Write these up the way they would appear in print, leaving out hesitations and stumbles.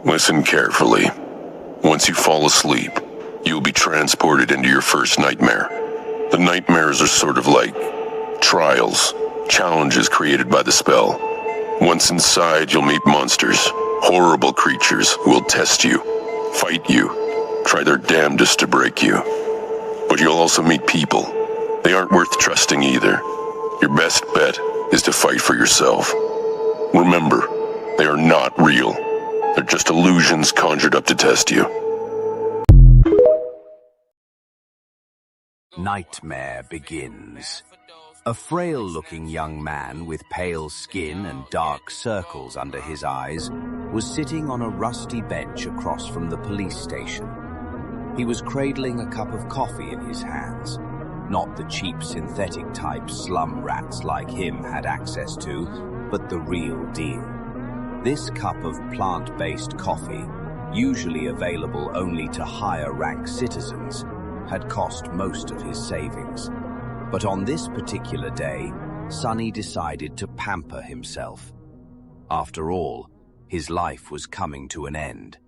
Listen carefully. Once you fall asleep, you'll be transported into your first nightmare. The nightmares are sort of like trials, challenges created by the spell. Once inside, you'll meet monsters, horrible creatures who will test you, fight you, try their damnedest to break you. But you'll also meet people. They aren't worth trusting either. Your best bet is to fight for yourself. Remember, they are not real. They're just illusions conjured up to test you. Nightmare begins. A frail-looking young man with pale skin and dark circles under his eyes was sitting on a rusty bench across from the police station. He was cradling a cup of coffee in his hands, not the cheap synthetic type slum rats like him had access to, but the real deal. This cup of plant-based coffee, usually available only to higher-rank citizens, had cost most of his savings. But on this particular day, Sonny decided to pamper himself. After all, his life was coming to an end.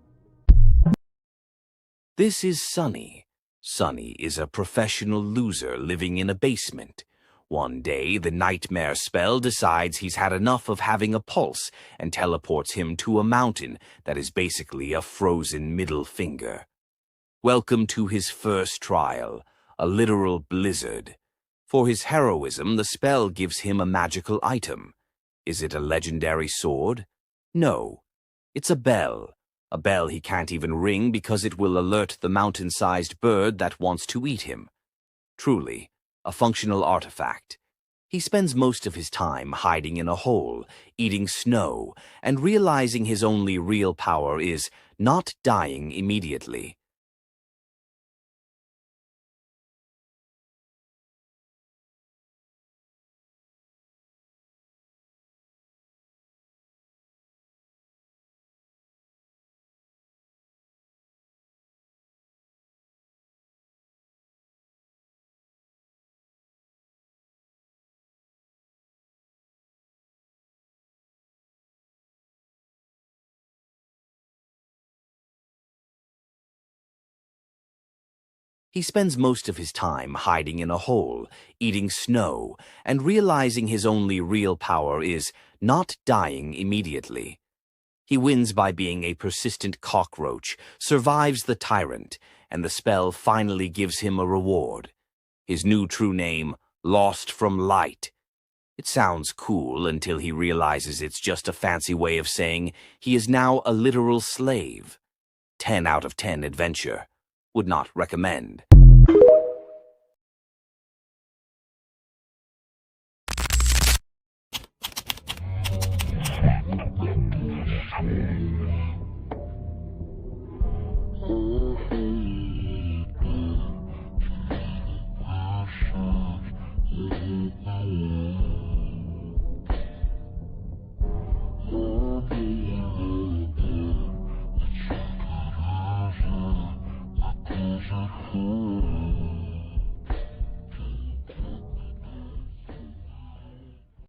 This is Sonny. Sonny is a professional loser living in a basement. One day, the nightmare spell decides he's had enough of having a pulse and teleports him to a mountain that is basically a frozen middle finger. Welcome to his first trial, a literal blizzard. For his heroism, the spell gives him a magical item. Is it a legendary sword? No. It's a bell he can't even ring because it will alert the mountain-sized bird that wants to eat him. Truly, a functional artifact. He spends most of his time hiding in a hole, eating snow, and realizing his only real power is not dying immediately. He spends most of his time hiding in a hole, eating snow, and realizing his only real power is not dying immediately. He wins by being a persistent cockroach, survives the tyrant, and the spell finally gives him a reward. His new true name, Lost from Light. It sounds cool until he realizes it's just a fancy way of saying he is now a literal slave. 10 out of 10 adventure. Would not recommend. Cool.